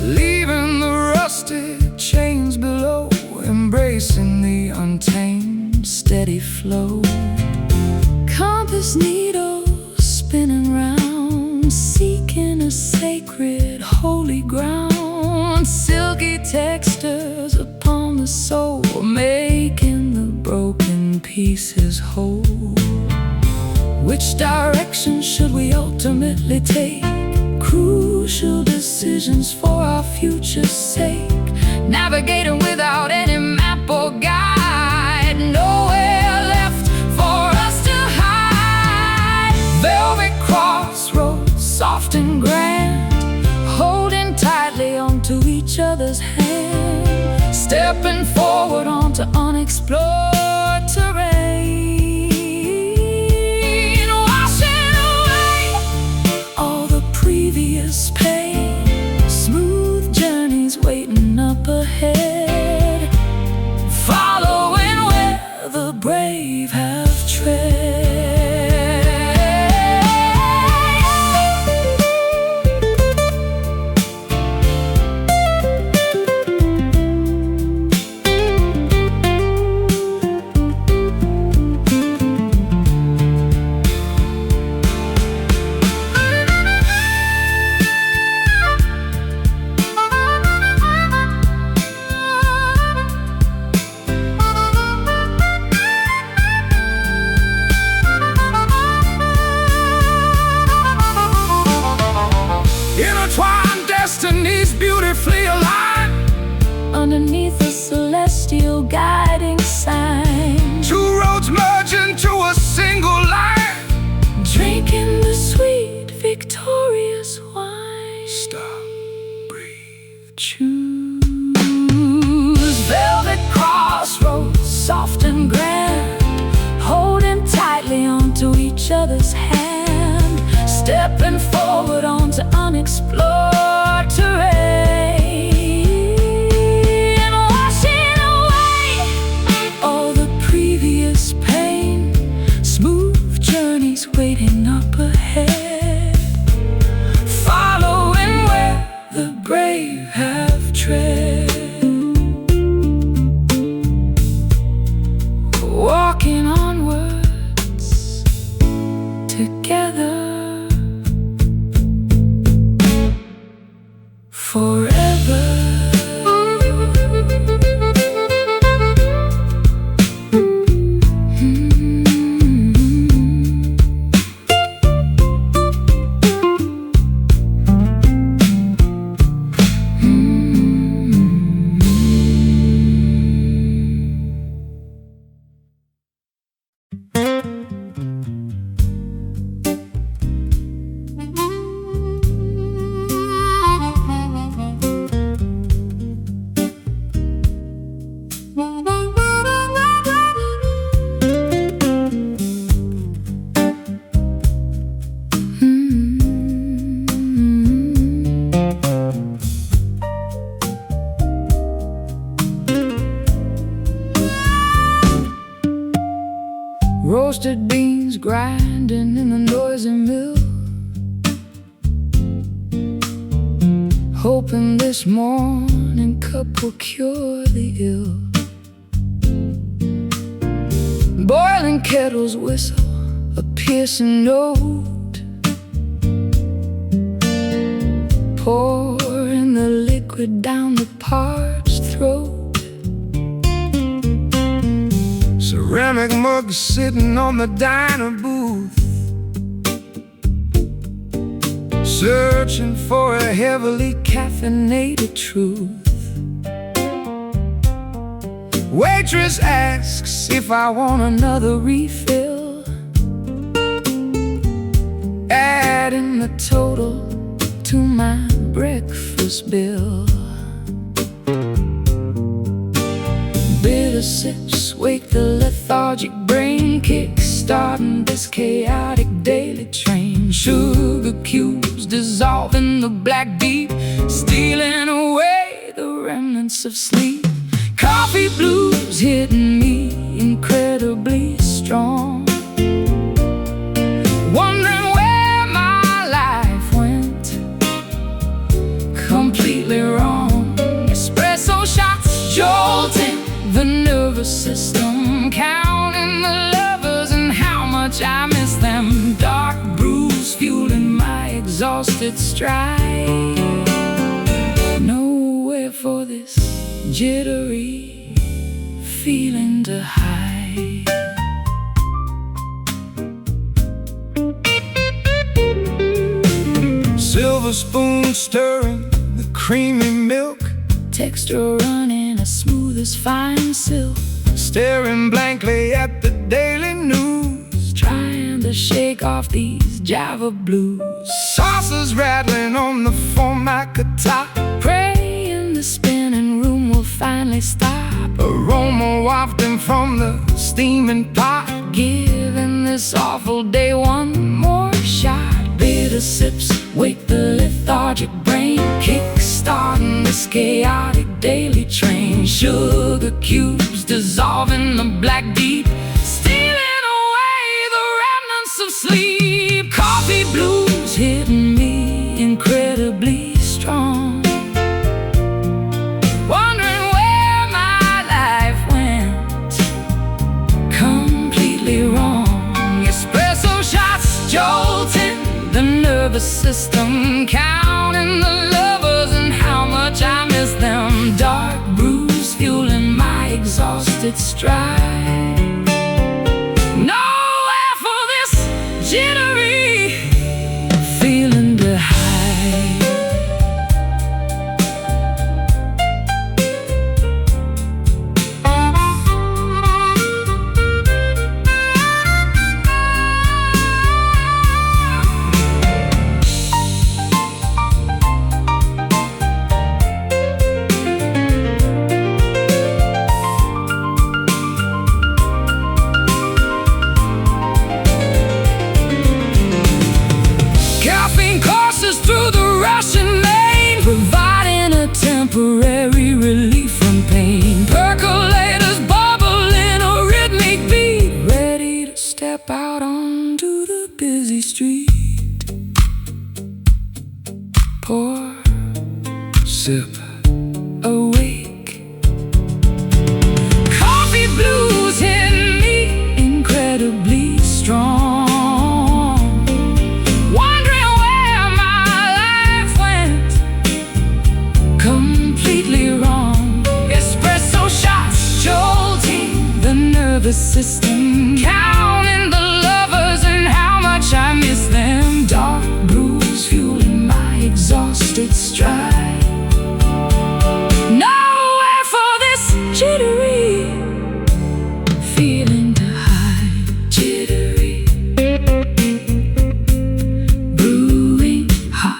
leaving the rusted chains below, embracing the untamed steady flow. Compass needles spinning round, seeking a sacred holy ground. Silky textures upon the soul, making the broken pieces whole. Which direction should we ultimately take? Crucial decisions for our future's sake. Navigating without any map or guide, nowhere left for us to hide. Velvet crossroads, soft and grand, holding tightly onto each other's hand, stepping forward onto unexplored terrain, washing away all the previous pain. Smooth journeys waiting up ahead, following where the brave have tread. Intertwined destinies beautifully aligned, underneath a celestial guiding sign. Two roads merge into a single line, drinking the sweet victorious wine. Stop, breathe, choose. Velvet crossroads, soft and grand, holding tightly onto each other's hand, stepping forward onto unexplored terrain, washing away all the previous pain. Smooth journeys waiting up ahead, following where the brave have tread. Walking onwards together forever. roasted beans grinding in the noisy mill, hoping this morning cup will cure the ill. Boiling kettles whistle a piercing note, pouring the liquid down the parched throat. Ceramic mug sitting on the diner booth, searching for a heavily caffeinated truth. Waitress asks if I want another refill, adding the total to my breakfast bill. Bitter sips wake the lethargic brain, kick-starting this chaotic daily train. Sugar cubes dissolve in the black deep, stealing away the remnants of sleep. Coffee blues hitting me incredibly strong, wondering where my life went completely wrong. Espresso shots jolting the nervous system, counting the lovers and how much I miss them. Dark brews fueling my exhausted stride, nowhere for this jittery feeling to hide. Silver spoon stirring the creamy milk, texture running as smooth as fine silk. Staring blankly at the daily news, trying to shake off these Java blues. Saucers rattling on the formica top, praying the spinning room will finally stop. Aroma wafting from the steaming pot, giving this awful day one more shot. Bitter sips wake the lethargic brain, kick-starting this chaotic daily train. Sugar cubes dissolving the black deep, stealing away the remnants of sleep. Coffee blues hitting me incredibly strong, wondering where my life went completely wrong. Espresso shots jolting the nervous system, counting the lovers and how much I miss them. Dark brews fueling my exhausted stride, nowhere for this jittery feeling to hide. Caffeine courses through the rushing lane, providing a temporary relief from pain. Percolators bubbling a rhythmic beat, ready to step out onto the busy street. Pour, sip, awake. Coffee blues hit me incredibly strong, wondering where my life went completely wrong. Espresso shots jolting the nervous system, counting the lovers and how much I miss them. Dark brews fueling my exhausted stride, nowhere for this jittery feeling to hide. Jittery, brewing hot.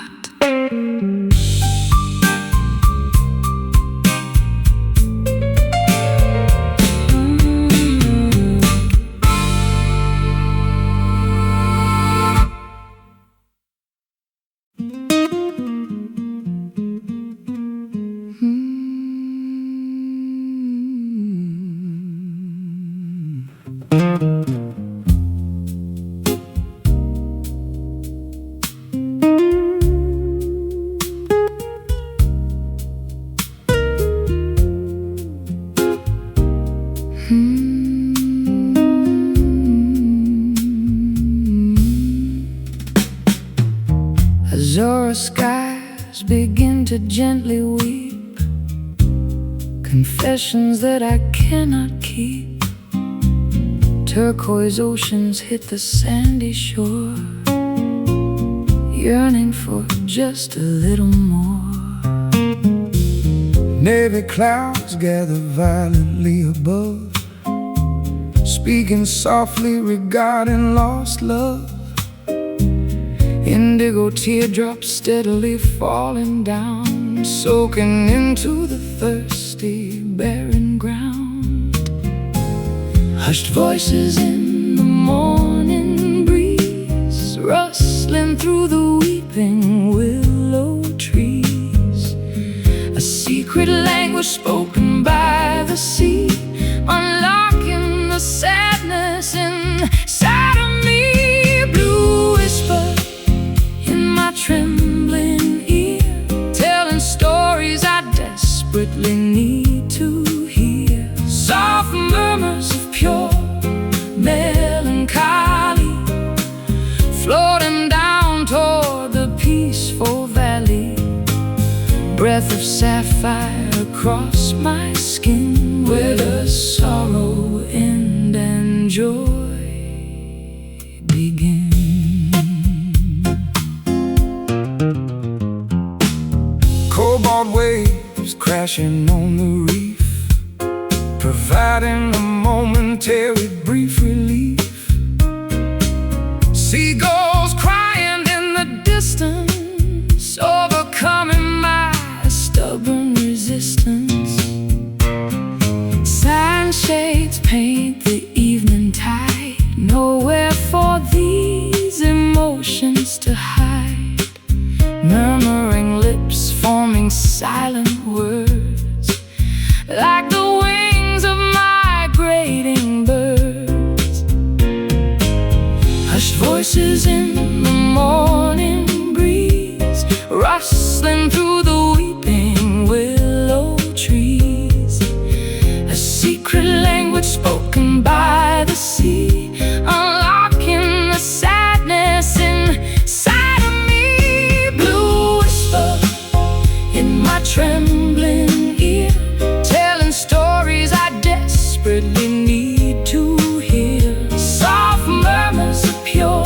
clouds begin to gently weep, confessions that I cannot keep. Turquoise oceans hit the sandy shore, yearning for just a little more. Navy clouds gather violently above, speaking softly regarding lost love. Indigo teardrops steadily falling down, soaking into the thirsty, barren ground. Hushed voices in the morning breeze, rustling through the weeping willow trees. A secret language spoken by the sea, unlocking the sadness inside of me. Blue whisper in my trembling ear, telling stories I desperately need to hear. Soft murmurs of pure melancholy, floating down toward the peaceful valley. Breath of sapphire across my skin, where does sorrow end and joy begin? Cobalt waves crashing on the reef, providing a momentary brief relief. Seagulls crying in the distance, overcoming my stubborn resistance. Sunshades paint the evening tide, nowhere for these emotions to hide. Murmuring lips forming silent words, like the wings of migrating birds. Hushed voices in the morning breeze, rustling through the weeping willow trees. A secret language spoken by the sea, unlocking the sadness inside of me. Blue whisper in my trembling ear, telling stories I desperately need to hear. Soft murmurs of pure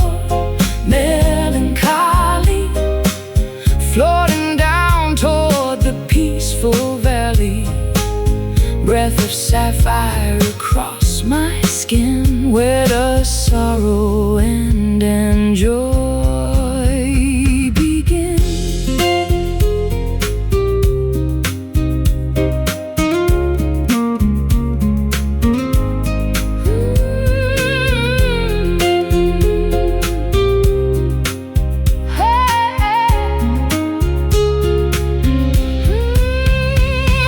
melancholy, floating down toward the peaceful valley. Breath of sapphire across my skin, where does sorrow end and joy begin?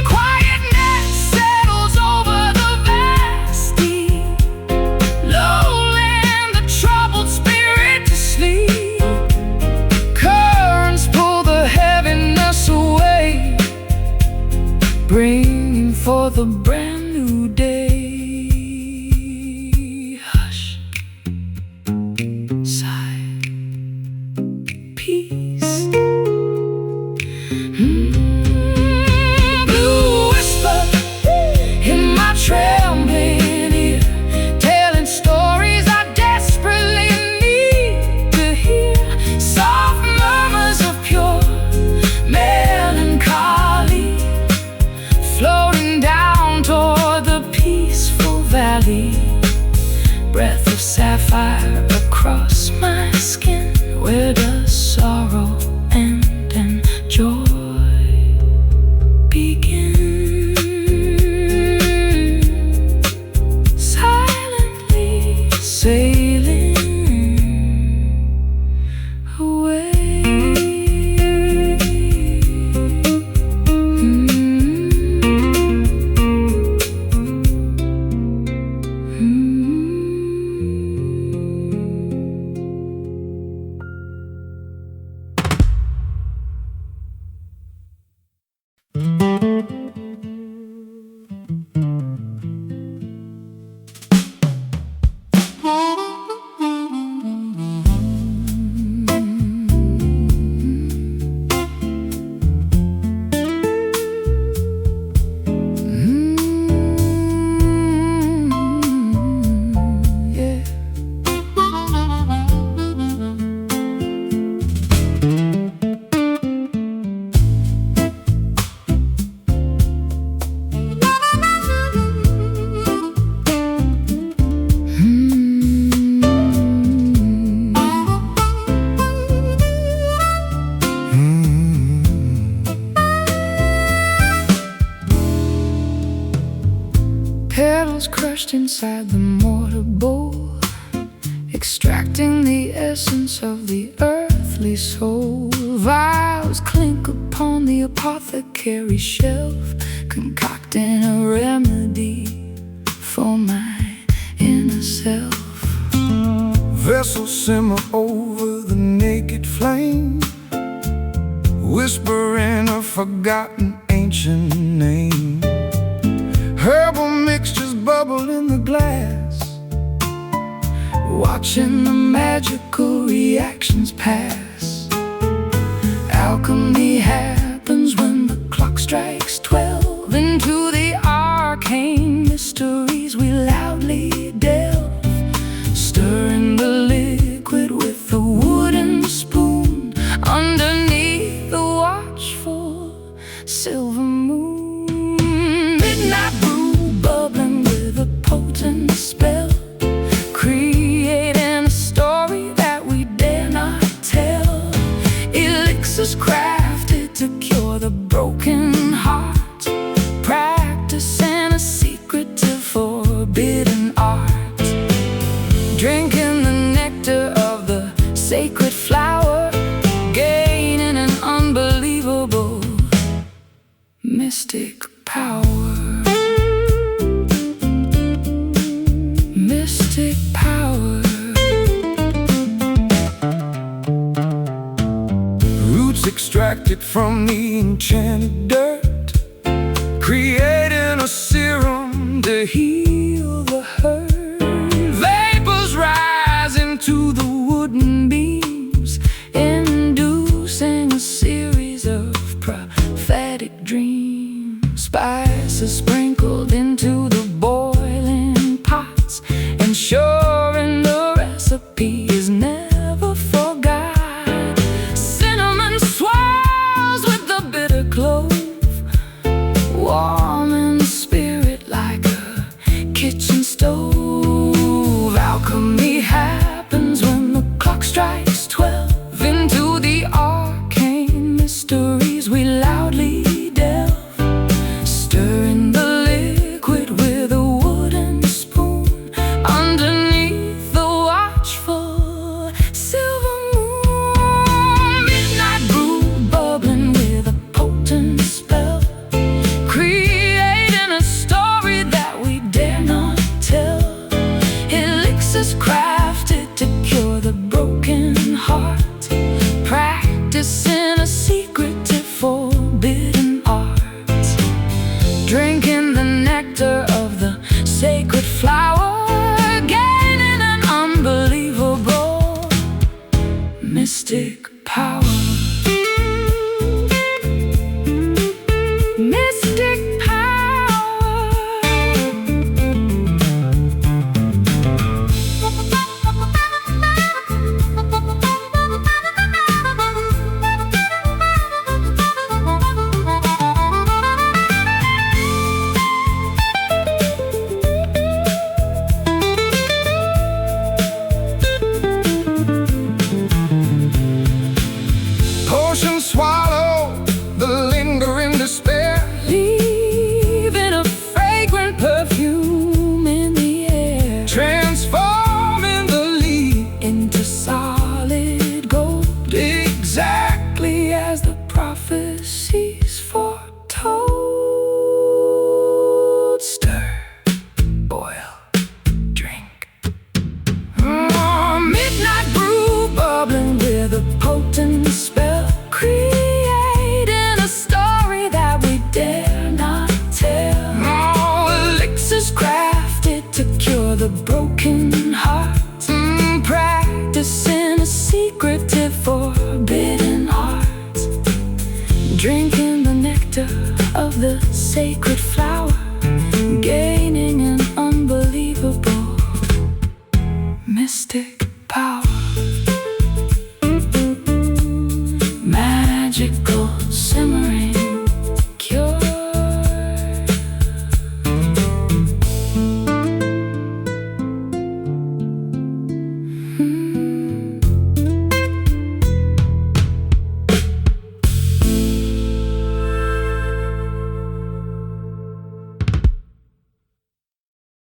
Quietness settles over the vast deep, lulling the troubled spirit to sleep. Currents pull the heaviness away, bringing forth a brand new day. Hush, sigh, peace. Blue whisper in my trembling ear, telling stories I desperately need to hear. Soft murmurs of pure melancholy, floating down toward immersed inside the mortar bowl, extracting the essence of the earthly soul. Vials clink upon the apothecary shelf, concocting a remedy for my inner self. Vessels simmer over the naked flame, whispering a forgotten ancient name. Herbal mixtures bubble in the glass, watching the magical reactions pass. Alchemy happens when the clock strikes 12. Into the arcane mysteries we loudly delve, stirring the liquid with a wooden spoon underneath the watchful silver moon. Midnight brew bubbling with a potent spell, creating a story that we dare not tell. Elixirs crafted to cure the broken heart, practicing a secretive forbidden art. Drinking the nectar of the sacred flower, gaining an unbelievable mystic power. Mystic power. Roots extracted from the enchanted dirt, creating a serum to heal the hurt. Vapors rise into the wooden beams, inducing a series of prophetic dreams. Spices sprinkled into the boiling pots, ensuring the recipe is never forgot. Cinnamon swirls with the bitter clove, warming the spirit like a kitchen stove. Alchemy happens when the clock strikes 12. Into the arcane mysteries we loudly delve, stirring the liquid with a wooden spoon underneath the watchful silver moon. Midnight brew bubbling with a potent spell, creating a story that we dare not tell. Elixirs crafted to cure the broken heart, practicing a secretive forbidden art. Drinking the nectar of the sacred flower, gaining an unbelievable mystic power. Mystic power. Potions swallow the lingering despair, leaving a fragrant perfume in the air, transforming the lead into solid gold, exactly as the prophecies foretold. Stir, boil, drink. Midnight brew bubbling with a potent spell, creating a story that we dare not tell. Elixirs crafted to cure the broken heart, practicing a secretive forbidden art. Drinking the nectar of the sacred